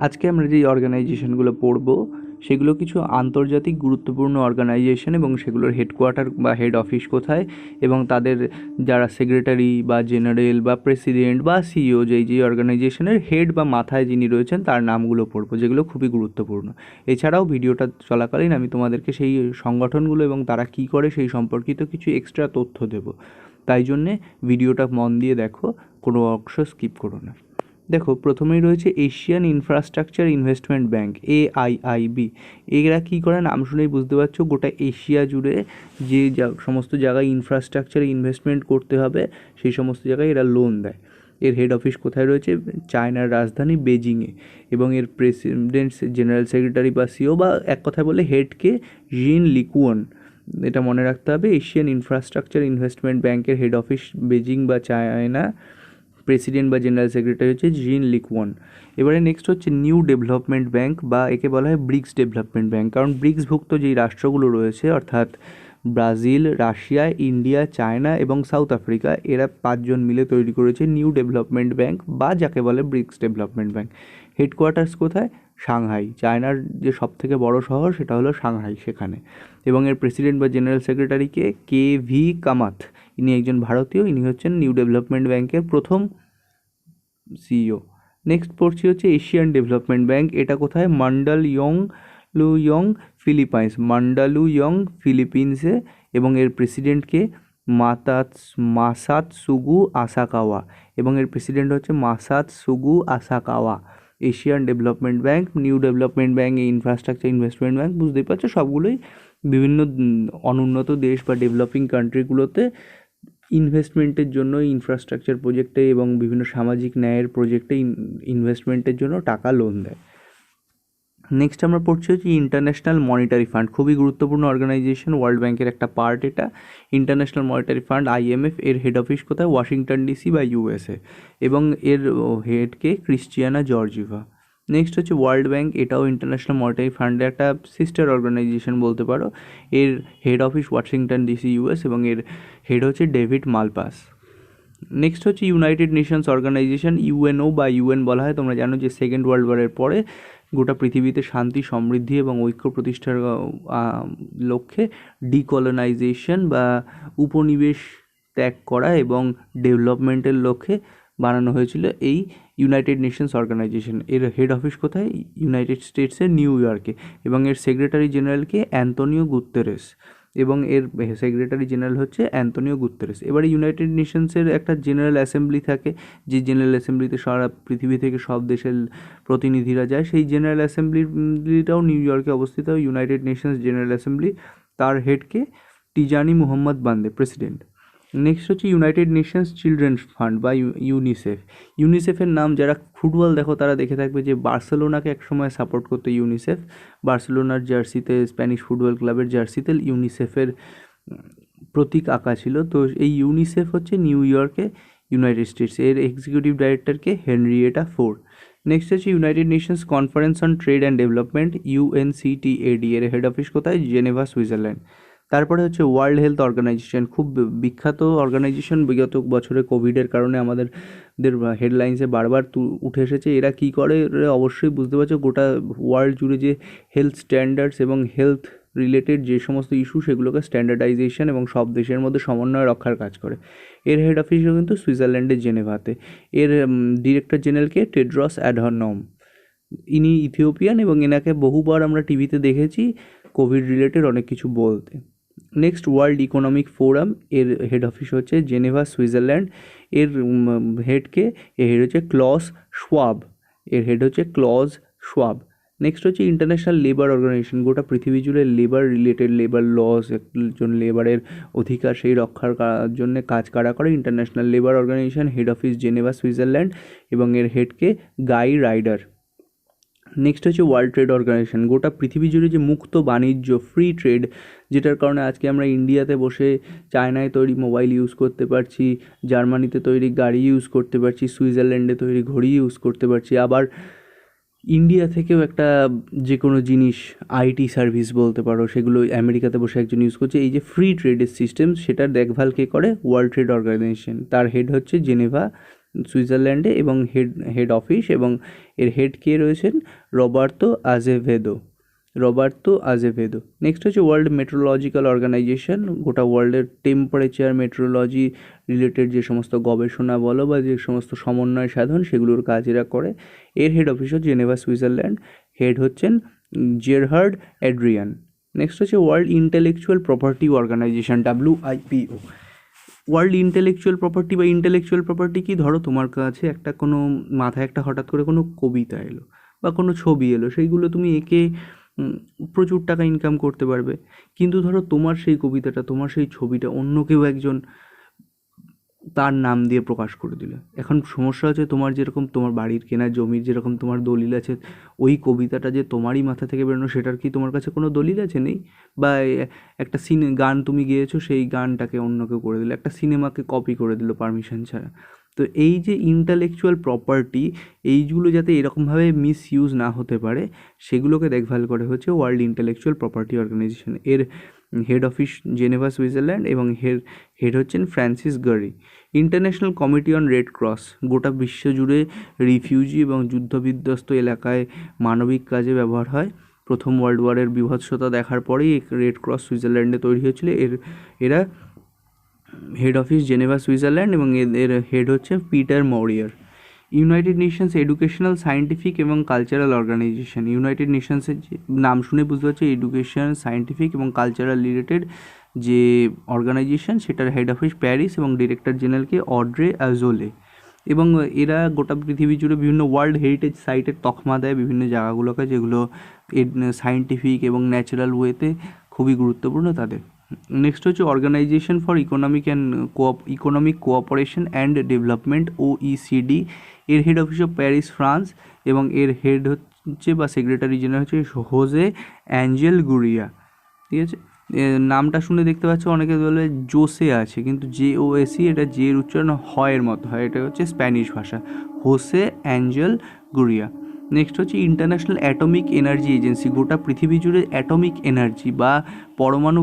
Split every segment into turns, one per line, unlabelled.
আজকে আমরা যেই অর্গানাইজেশনগুলো পড়ব সেগুলো কিছু আন্তর্জাতিক গুরুত্বপূর্ণ অর্গানাইজেশন এবং সেগুলোর হেডকোয়ার্টার বা হেড অফিস কোথায় এবং তাদের যারা সেক্রেটারি বা জেনারেল বা প্রেসিডেন্ট বা সিইও যেই অর্গানাইজেশনের হেড বা মাথায় যিনি রয়েছেন তার নামগুলো পড়বো, যেগুলো খুবই গুরুত্বপূর্ণ। এছাড়াও ভিডিওটা চলাকালীন আমি তোমাদেরকে সেই সংগঠনগুলো এবং তারা কী করে সেই সম্পর্কিত কিছু এক্সট্রা তথ্য দেব, তাই জন্যে ভিডিওটা মন দিয়ে দেখো, কোনো অংশ স্কিপ করো না। দেখো, প্রথমেই রয়েছে Asian infrastructure investment bank, AIIB। এরা কী করে নাম শুনেই বুঝতে পারছো, গোটা এশিয়া জুড়ে যে সমস্ত জায়গায় ইনফ্রাস্ট্রাকচারে ইনভেস্টমেন্ট করতে হবে সেই সমস্ত জায়গায় এরা লোন দেয়। এর হেড অফিস কোথায় রয়েছে? চায়নার রাজধানী বেজিংয়ে। এবং এর প্রেসিডেন্ট, জেনারেল সেক্রেটারি বা সিও বা এক কথায় বলে হেডকে জিন লিকুয়ন। এটা মনে রাখতে হবে, এশিয়ান ইনফ্রাস্ট্রাকচার ইনভেস্টমেন্ট ব্যাঙ্কের হেড অফিস বেজিং বা চায়না, প্রেসিডেন্ট বা জেনারেল সেক্রেটারি হচ্ছে জিন লিকুয়ন। এবারে নেক্সট হচ্ছে নিউ ডেভেলপমেন্ট ব্যাঙ্ক বা একে বলা হয় ব্রিক্স ডেভেলপমেন্ট ব্যাঙ্ক, কারণ ব্রিক্সভুক্ত যেই রাষ্ট্রগুলো রয়েছে অর্থাৎ ব্রাজিল, রাশিয়া, ইন্ডিয়া, চায়না এবং সাউথ আফ্রিকা, এরা পাঁচজন মিলে তৈরি করেছে নিউ ডেভেলপমেন্ট ব্যাঙ্ক বা যাকে বলে ব্রিক্স ডেভেলপমেন্ট ব্যাঙ্ক। হেডকোয়ার্টার্স কোথায়? সাংহাই। চায়নার যে সবথেকে বড় শহর সেটা হলো সাংহাই, সেখানে। এবং এর প্রেসিডেন্ট বা জেনারেল সেক্রেটারিকে KV কামাথ। ইনি একজন ভারতীয়, ইনি হচ্ছেন নিউ ডেভেলপমেন্ট ব্যাঙ্কের প্রথম সিইও। নেক্সট পড়ছি হচ্ছে এশিয়ান ডেভেলপমেন্ট ব্যাঙ্ক। এটা কোথায়? Mandaluyong, Philippines. মান্ডালুইয়ং, ফিলিপিন্সে। এবং এর প্রেসিডেন্টকে মাসাতসুগু আসাকাওয়া। এবং এর প্রেসিডেন্ট হচ্ছে Masatsugu Asakawa. Asian development bank, new development bank, infrastructure investment bank, বুঝতেই পারছো সবগুলোই বিভিন্ন অনুন্নত দেশ বা ডেভেলপিং কান্ট্রিগুলোতে ইনভেস্টমেন্টের জন্য, ইনফ্রাস্ট্রাকচার প্রজেক্টে এবং বিভিন্ন সামাজিক ন্যায়ের প্রজেক্টে ইনভেস্টমেন্টের জন্য টাকা লোন দেয়। নেক্সট আমরা পড়ছি হচ্ছে ইন্টারন্যাশনাল মনিটারি ফান্ড, খুবই গুরুত্বপূর্ণ অর্গানাইজেশন, ওয়ার্ল্ড ব্যাংকের একটা পার্ট এটা। ইন্টারন্যাশনাল মনিটারি ফান্ড, IMF, এর হেড অফিস কোথায়? ওয়াশিংটন DC বা USA। এবং এর হেডকে ক্রিশ্চিয়ানা জর্জিভা। নেক্সট হচ্ছে ওয়ার্ল্ড ব্যাংক, এটাও ইন্টারন্যাশনাল মনিটারি ফান্ডের একটা সিস্টার অর্গানাইজেশন বলতে পারো। এর head office Washington DC, US, এবং এর হেড হচ্ছে ডেভিড মালপাস। নেক্সট হচ্ছে ইউনাইটেড নেশনস অর্গানাইজেশন, UNO বা UN বলা হয়। তোমরা জানো যে সেকেন্ড ওয়ার্ল্ড ওয়ারের পরে গোটা পৃথিবীতে শান্তি, সমৃদ্ধি এবং ঐক্য প্রতিষ্ঠার লক্ষ্যে ডিকলোনাইজেশন বা উপনিবেশ ত্যাগ করা এবং ডেভেলপমেন্টের লক্ষ্যে বানানো হয়েছিল এই ইউনাইটেড নেশনস অর্গানাইজেশন। এর হেড অফিস কোথায়? ইউনাইটেড স্টেটসের নিউ ইয়র্কে। এবং এর সেক্রেটারি জেনারেলকে অ্যান্তোনিও গুতেরেস। এবং এর সেক্রেটারি জেনারেল হচ্ছে অ্যান্তোনিও গুতেরেস। এবারে ইউনাইটেড নেশনসের একটা জেনারেল অ্যাসেম্বলি থাকে, যে জেনারেল অ্যাসেম্বলিতে সারা পৃথিবী থেকে সব দেশের প্রতিনিধিরা যায়। সেই জেনারেল অ্যাসেম্বলিটাও নিউ ইয়র্কে অবস্থিত, ইউনাইটেড নেশনস জেনারেল অ্যাসেম্বলি। তার হেডকে টিজানি মুহাম্মদ বান্দে, প্রেসিডেন্ট। নেক্সট হচ্ছে ইউনাইটেড নেশনস চিলড্রেন্স ফান্ড বা ইউনিসেফ। ইউনিসেফের নাম যারা ফুটবল দেখো তারা দেখে থাকবে যে বার্সেলোনাকে একসময় সাপোর্ট করতো ইউনিসেফ। বার্সেলোনার জার্সিতে, স্প্যানিশ ফুটবল ক্লাবের জার্সিতে ইউনিসেফের প্রতীক আঁকা ছিল। তো এই ইউনিসেফ হচ্ছে নিউ ইয়র্কে, ইউনাইটেড স্টেটস। এর এক্সিকিউটিভ ডাইরেক্টরকে হেনরিয়েটা ফোর। নেক্সট হচ্ছে United Nations conference on trade and development, UNCTAD। এর হেড অফিস কোথায়? Geneva, Switzerland. তারপরে হচ্ছে ওয়ার্ল্ড হেলথ অর্গানাইজেশন, খুব বিখ্যাত অর্গানাইজেশন। বিগত বছরে কোভিডের কারণে আমাদের হেডলাইন্সে বারবার উঠে এসেছে। এরা কী করে? অবশ্যই বুঝতে পারছো, গোটা ওয়ার্ল্ড জুড়ে যে হেলথ স্ট্যান্ডার্ডস এবং হেলথ রিলেটেড যে সমস্ত ইস্যু সেগুলোকে স্ট্যান্ডার্ডাইজেশন এবং সব দেশের মধ্যে সমন্বয় রক্ষার কাজ করে। এর হেড অফিসও কিন্তু সুইজারল্যান্ডের জেনেভাতে। এর ডিরেক্টর জেনারেলকে টেড্রস অ্যাডহানম। ইনি ইথিওপিয়ান এবং এনাকে বহুবার আমরা টিভিতে দেখেছি কোভিড রিলেটেড অনেক কিছু বলতে। নেক্সট ওয়ার্ল্ড ইকোনমিক ফোরাম, এর হেড অফিস হচ্ছে জেনেভা, সুইজারল্যান্ড। এর হেডকে, এর হেড হচ্ছে ক্লস সোয়াব। এর হেড হচ্ছে ক্লজ সোয়াব। নেক্সট হচ্ছে ইন্টারন্যাশনাল লেবার অর্গানাইজেশন, গোটা পৃথিবী জুড়ে লেবার রিলেটেড, লেবার লস, একজন লেবারের অধিকার সেই রক্ষার জন্য কাজ কারা করে। International Labour Organization, head office Geneva, Switzerland. এবং এর হেডকে গাই রাইডার। নেক্সট হচ্ছে ওয়ার্ল্ড ট্রেড অর্গানাইজেশন, গোটা পৃথিবী জুড়ে যে মুক্ত বাণিজ্য, ফ্রি ট্রেড, যেটার কারণে আজকে আমরা ইন্ডিয়াতে বসে চায়নায় তৈরি মোবাইল ইউজ করতে পারছি, জার্মানিতে তৈরি গাড়ি ইউজ করতে পারছি, সুইজারল্যান্ডে তৈরি ঘড়ি ইউজ করতে পারছি। আবার ইন্ডিয়া থেকেও একটা যে কোনো জিনিস, IT সার্ভিস বলতে পারো, সেগুলো আমেরিকাতে বসে একজন ইউজ করছে। এই যে ফ্রি ট্রেডের সিস্টেম, সেটার দেখভাল কে করে? World Trade Organization. তার হেড হচ্ছে জেনেভা, সুইজারল্যান্ডে, এবং হেড অফিস এবং এর হেড কে রয়েছেন রবার্তো আজেভেদো। নেক্সট হচ্ছে ওয়ার্ল্ড মেট্রোলজিক্যাল অর্গানাইজেশন, গোটা ওয়ার্ল্ডের টেম্পারেচার, মেট্রোলজি রিলেটেড যে সমস্ত গবেষণা বলো বা যে সমস্ত সমন্বয় সাধন সেগুলোর কাজ এরা করে। এর হেড অফিস হচ্ছে জেনেভা, সুইজারল্যান্ড। হেড হচ্ছেন জেরহার্ড অ্যাড্রিয়ান। নেক্সট হচ্ছে World Intellectual Property Organization, WIPO। World Intellectual Property বা ইন্টেলেকচুয়াল প্রপার্টি কি, ধরো তোমার কাছে একটা কোনো মাথায় একটা হঠাৎ করে কোনো কবিতা এলো বা কোনো ছবি এলো, সেইগুলো তুমি এঁকে প্রচুর টাকা ইনকাম করতে পারবে। কিন্তু ধরো তোমার সেই কবিতাটা, তোমার সেই ছবিটা অন্য কেউ একজন তার নাম দিয়ে প্রকাশ করে দিল। এখন সমস্যা হচ্ছে, তোমার যেরকম তোমার বাড়ির কেনা জমির যেরকম তোমার দলিল আছে, ওই কবিতাটা যে তোমারই মাথা থেকে বেরোনো সেটার কি তোমার কাছে কোনো দলিল আছে? নেই। বা একটা গান তুমি গেয়েছো, সেই গানটাকে অন্য কেউ করে দিল, একটা সিনেমাকে কপি করে দিল পারমিশন ছাড়া। তো এই যে ইন্টালেকচুয়াল প্রপার্টি, এইগুলো যাতে এরকমভাবে মিসইউজ না হতে পারে সেগুলোকে দেখভাল করে হচ্ছে ওয়ার্ল্ড ইন্টালেকচুয়াল প্রপার্টি অর্গানাইজেশন। এর হেড অফিস জেনেভা, সুইজারল্যান্ড, এবং হেড হচ্ছেন Francis Gari. International committee on red cross, গোটা বিশ্বজুড়ে রিফিউজি এবং যুদ্ধবিধ্বস্ত এলাকায় মানবিক কাজে ব্যবহার হয়। প্রথম ওয়ার্ল্ড ওয়ারের বিভৎসতা দেখার পরেই রেড ক্রস সুইজারল্যান্ডে তৈরি হয়েছিল। এরা হেড অফিস জেনেভা, সুইজারল্যান্ড, এবং এর হেড হচ্ছে Peter Maurer. United Nations educational, scientific এবং কালচারাল অর্গানাইজেশন। ইউনাইটেড নেশনসের যে নাম শুনে বুঝতে পারছি এডুকেশন, সায়েন্টিফিক এবং কালচারাল রিলেটেড যে অর্গানাইজেশন, সেটার হেড অফিস প্যারিস এবং ডিরেক্টর জেনারেলকে অড্রে অ্যাজোলে। এবং এরা গোটা পৃথিবী জুড়ে বিভিন্ন ওয়ার্ল্ড হেরিটেজ সাইটের তকমা দেয় বিভিন্ন জায়গাগুলোকে, যেগুলো সায়েন্টিফিক এবং ন্যাচারাল ওয়েতে খুবই গুরুত্বপূর্ণ তাদের। নেক্সট হচ্ছে Organization for Economic Co-operation and Development, OECD। এর head office of Paris, France, এবং এর হেড হচ্ছে বা সেক্রেটারি জেনারেল হচ্ছে হোজে অ্যাঞ্জেল গুরিয়া। ঠিক আছে, নামটা শুনে দেখতে পাচ্ছ অনেকে বলে জোসে আছে, কিন্তু JOSE, এটা জের উচ্চারণ হয়ের মতো হয়, এটা হচ্ছে স্প্যানিশ ভাষা, হোসে অ্যাঞ্জেল গুরিয়া। নেক্সট হচ্ছে ইন্টারন্যাশনাল অ্যাটমিক এনার্জি এজেন্সি, গোটা পৃথিবী জুড়ে অ্যাটমিক এনার্জি বা পরমাণু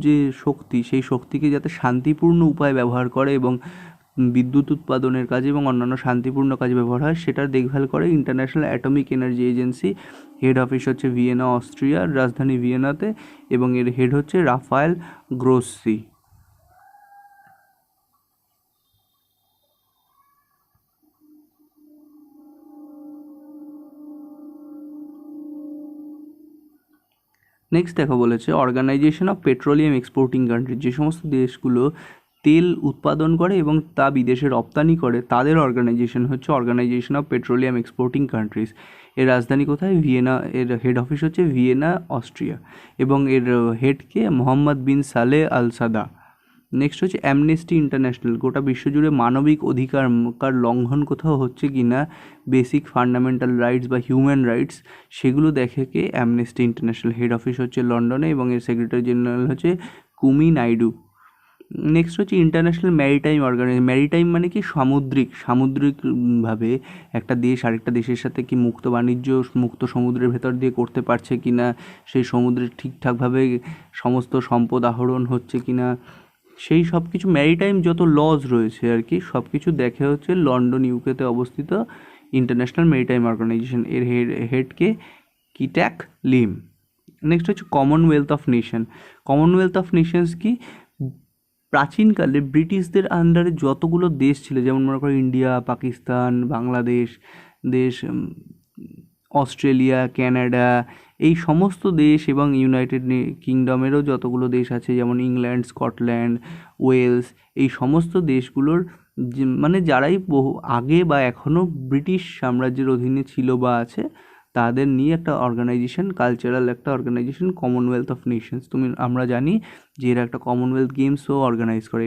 যে শক্তি, সেই শক্তিকে যাতে শান্তিপূর্ণ উপায়ে ব্যবহার করে এবং বিদ্যুৎ উৎপাদনের কাজে এবং অন্যান্য শান্তিপূর্ণ কাজে ব্যবহার হয়, সেটার দেখভাল করে international atomic energy agency. Head office হচ্ছে ভিয়েনা, অস্ট্রিয়ার রাজধানী ভিয়েনাতে, এবং এর হেড হচ্ছে রাফায়েল গ্রোসি। নেক্সট দেখো বলেছে Organization of Petroleum Exporting Country, যে সমস্ত দেশগুলো তেল উৎপাদন করে এবং তা বিদেশে রপ্তানি করে তাদের অর্গানাইজেশন হচ্ছে Organization of Petroleum Exporting Countries. এর রাজধানী কোথায়? ভিয়েনা। এর হেড অফিস হচ্ছে ভিয়েনা, অস্ট্রিয়া, এবং এর হেডকে মোহাম্মদ বিন সালে আল সাদা। নেক্সট হচ্ছে অ্যামনেস্টি ইন্টারন্যাশনাল, গোটা বিশ্বজুড়ে মানবিক অধিকার লঙ্ঘন কোথাও হচ্ছে কি না, বেসিক ফান্ডামেন্টাল রাইটস বা হিউম্যান রাইটস, সেগুলো দেখে কে অ্যামনেস্টি ইন্টারন্যাশনাল। হেড অফিস হচ্ছে লন্ডনে এবং এর সেক্রেটারি জেনারেল হচ্ছে কুমি নাইডু। নেক্সট হচ্ছে ইন্টারন্যাশনাল ম্যারিটাইম অর্গানাইজেশন। ম্যারিটাইম মানে কি? সামুদ্রিকভাবে একটা দেশ আরেকটা দেশের সাথে কি মুক্ত বাণিজ্য মুক্ত সমুদ্রের ভেতর দিয়ে করতে পারছে কি না, সেই সমুদ্রের ঠিকঠাকভাবে সমস্ত সম্পদ আহরণ হচ্ছে কি না, সেই সব কিছু ম্যারিটাইম যত লজ রয়েছে আর কি, সব কিছু দেখে হচ্ছে লন্ডন, ইউকেতে অবস্থিত ইন্টারন্যাশনাল ম্যারিটাইম অর্গানাইজেশন। এর হেডকে কিট্যাক লিম। নেক্সট হচ্ছে Commonwealth of Nation. Commonwealth of Nations কি? প্রাচীনকালে ব্রিটিশদের আন্ডারে যতগুলো দেশ ছিল, যেমন মনে করো ইন্ডিয়া, পাকিস্তান, বাংলাদেশ দেশ, অস্ট্রেলিয়া, কানাডা, এই সমস্ত দেশ, এবং ইউনাইটেড কিংডমেরও যতগুলো দেশ আছে, যেমন ইংল্যান্ড, স্কটল্যান্ড, ওয়েলস, এই সমস্ত দেশগুলোর মানে যারাই বহু আগে বা এখনও ব্রিটিশ সাম্রাজ্যের অধীনে ছিল বা আছে, তাদের নিয়ে একটা অর্গানাইজেশন, কালচারাল একটা অর্গানাইজেশন, কমনওয়েলথ অফ নেশনস। আমরা জানি যে এরা একটা কমনওয়েলথ গেমসও অর্গানাইজ করে।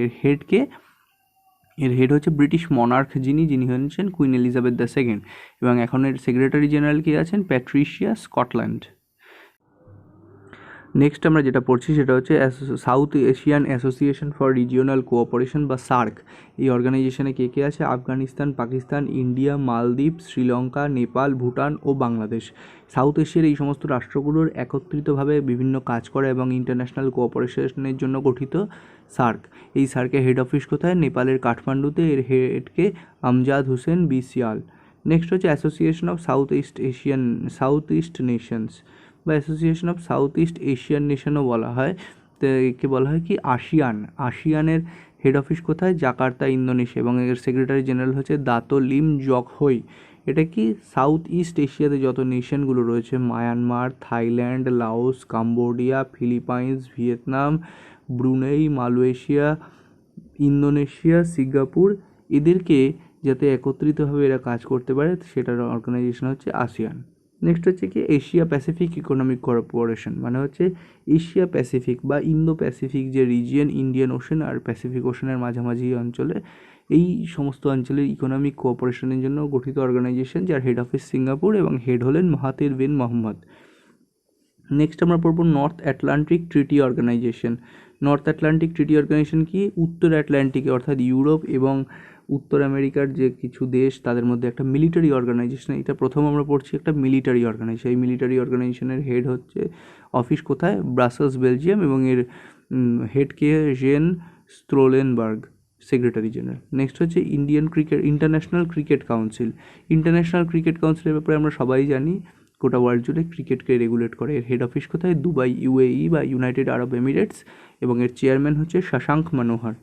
এর হেড হচ্ছে ব্রিটিশ মনার্ক, যিনি হচ্ছেন কুইন এলিজাবেথ II, এবং এখন এর সেক্রেটারি জেনারেল কে আছেন প্যাট্রিশিয়া স্কটল্যান্ড। নেক্সট আমরা যেটা পড়ছি সেটা হচ্ছে south Asian association for regional cooperation বা সার্ক। এই অর্গানাইজেশনে কে কে আছে? আফগানিস্তান, পাকিস্তান, ইন্ডিয়া, মালদ্বীপ, শ্রীলঙ্কা, নেপাল, ভুটান ও বাংলাদেশ। সাউথ এশিয়ার এই সমস্ত রাষ্ট্রগুলোর একত্রিতভাবে বিভিন্ন কাজ করা এবং ইন্টারন্যাশনাল কোঅপারেশনের জন্য গঠিত সার্ক। এই সার্কের হেড অফিস কোথায়? নেপালের কাঠমান্ডুতে। এর হেডকে আমজাদ হোসেন বিসিয়াল। নেক্সট হচ্ছে association of south east nations বা association of south east Asian নেশনও বলা হয়। তো একে বলা হয় কি আসিয়ানের হেড অফিস কোথায়? জাকার্তা, ইন্দোনেশিয়া, এবং এর সেক্রেটারি জেনারেল হচ্ছে দাতো লিম জকহই। এটা কি সাউথ ইস্ট এশিয়াতে যত নেশনগুলো রয়েছে, Myanmar, Thailand, Laos, Cambodia, Philippines, Vietnam, Brunei, Malaysia, Indonesia, Singapore, এদেরকে যাতে একত্রিতভাবে এরা কাজ করতে পারে সেটার অর্গানাইজেশন হচ্ছে আসিয়ান। নেক্সট হচ্ছে কি এশিয়া প্যাসিফিক ইকোনমিক কর্পোরেশন, মানে হচ্ছে এশিয়া প্যাসিফিক বা ইন্দো প্যাসিফিক যে রিজিয়ন, ইন্ডিয়ান ওশেন আর প্যাসিফিক ওশেনের মাঝামাঝি অঞ্চলে, এই সমস্ত অঞ্চলের ইকোনমিক কোঅপারেশনের জন্য গঠিত অর্গানাইজেশন, যার হেড অফিস সিঙ্গাপুর এবং হেড হলেন মাহাতির বিন মোহাম্মদ। নেক্সট আমরা পড়বো north Atlantic treaty organization. North Atlantic treaty organization কি? উত্তর আটলান্টিকে অর্থাৎ ইউরোপ এবং উত্তর আমেরিকার যে কিছু দেশ তাদের মধ্যে একটা মিলিটারি অর্গানাইজেশন। এটা প্রথম আমরা পড়ছি একটা মিলিটারি অর্গানাইজেশন। এই মিলিটারি অর্গানাইজেশনের হেড হচ্ছে অফিস কোথায়? ব্রাসেলস, বেলজিয়াম, এবং এর হেড কে জেন স্ট্রোলেনবার্গ, সেক্রেটারি জেনারেল। নেক্সট হচ্ছে international cricket council. International cricket কাউন্সিলের ব্যাপারে আমরা সবাই জানি, গোটা ওয়ার্ল্ড জুড়ে ক্রিকেটকে রেগুলেট করে। এর হেড অফিস কোথায়? দুবাই, ইউএই বা ইউনাইটেড আরব এমিরেটস, এবং এর চেয়ারম্যান হচ্ছে শশাঙ্ক মনোহর।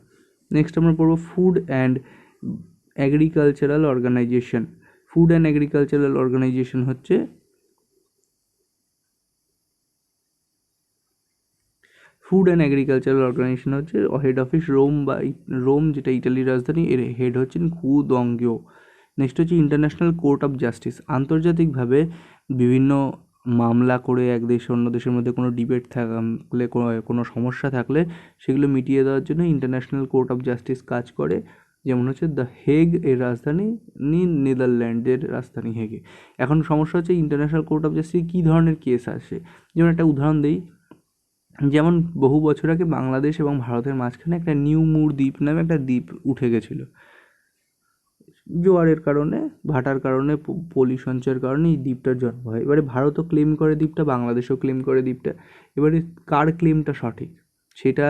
নেক্সট আমরা পড়বো Food and Agricultural Organization. Food and Agricultural Organization হচ্ছে হেড অফিস রোম, যেটা ইটালির রাজধানী। এর হেড হচ্ছেন খু দংগিও। নেক্সট হচ্ছে ইন্টারন্যাশনাল কোর্ট অফ জাস্টিস। আন্তর্জাতিকভাবে বিভিন্ন মামলা করে এক দেশ অন্য দেশের মধ্যে কোনো ডিবেট থাকলে, কোনো সমস্যা থাকলে সেগুলো মিটিয়ে দেওয়ার জন্য ইন্টারন্যাশনাল কোর্ট অফ জাস্টিস কাজ করে। যেমন হচ্ছে দ্য হেগ, এর রাজধানী নেদারল্যান্ডের রাজধানী হেগে। এখন সমস্যা হচ্ছে ইন্টারন্যাশনাল কোর্ট অফ জাস্টিস কী ধরনের কেস আসে। যেমন একটা উদাহরণ দিই, যেমন বহু বছর আগে বাংলাদেশ এবং ভারতের মাঝখানে একটা নিউ মুর দ্বীপ নামে একটা দ্বীপ উঠে গেছিলো জোয়ারের কারণে, ভাটার কারণে, পলি সঞ্চয়ের কারণে এই দ্বীপটার জন্ম হয়। এবারে ভারতও ক্লেম করে দ্বীপটা, বাংলাদেশও ক্লেম করে দ্বীপটা। এবারে কার ক্লেমটা সঠিক সেটা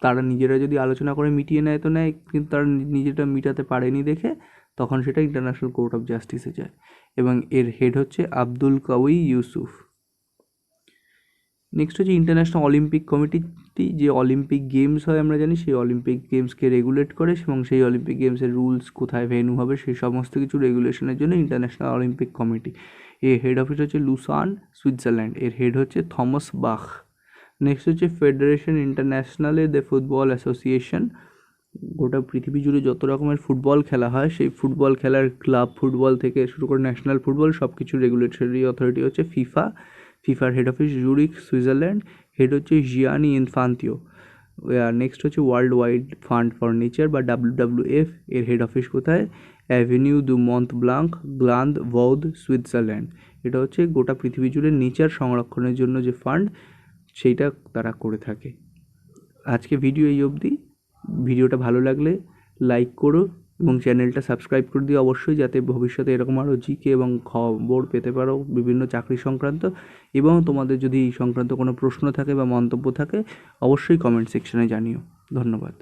তারা নিজেরা যদি আলোচনা করে মিটিয়ে নেয় তো নেয়, কিন্তু তারা নিজেটা মিটাতে পারেনি দেখে তখন সেটা ইন্টারন্যাশনাল কোর্ট অফ জাস্টিসে যায়, এবং এর হেড হচ্ছে আব্দুল কাউই ইউসুফ। নেক্সট হচ্ছে ইন্টারন্যাশনাল অলিম্পিক কমিটি। যে অলিম্পিক গেমস হয় আমরা জানি, সেই অলিম্পিক গেমসকে রেগুলেট করে, এবং সেই অলিম্পিক গেমসের রুলস, কোথায় ভেন্যু হবে, সেই সমস্ত কিছু রেগুলেশনের জন্য ইন্টারন্যাশনাল অলিম্পিক কমিটি। এর হেড অফিস হচ্ছে লুসান, সুইজারল্যান্ড। এর হেড হচ্ছে থমাস বাখ। নেক্সট হচ্ছে ফেডারেশন ইন্টারন্যাশনালে দ্য ফুটবল অ্যাসোসিয়েশন। গোটা পৃথিবী জুড়ে যত রকমের ফুটবল খেলা হয়, সেই ফুটবল খেলার ক্লাব ফুটবল থেকে শুরু করে ন্যাশনাল ফুটবল সব কিছু রেগুলেটরি অথরিটি হচ্ছে ফিফা। ফিফার head office Zurich, Switzerland. Head হচ্ছে জিয়ানি ইনফান্তিও। নেক্সট হচ্ছে world wide fund for nature বা WWF। এর হেড অফিস কোথায়? অ্যাভিনিউ দু মন্ট ব্লাঙ্ক, গ্লান্দ ভৌদ, সুইজারল্যান্ড। এটা হচ্ছে গোটা পৃথিবী জুড়ে নেচার সংরক্ষণের জন্য যে ফান্ড, সেইটা তারা করে থাকে। আজকে ভিডিও এই অবধি। ভিডিওটা ভালো লাগলে লাইক করো এবং চ্যানেলটা সাবস্ক্রাইব করে দিও অবশ্যই, যাতে ভবিষ্যতে এরকম আরও জিকে এবং খবর পেতে পারো বিভিন্ন চাকরি সংক্রান্ত। এবং তোমাদের যদি এই সংক্রান্ত কোনো প্রশ্ন থাকে বা মন্তব্য থাকে অবশ্যই কমেন্ট সেকশনে জানিও। ধন্যবাদ।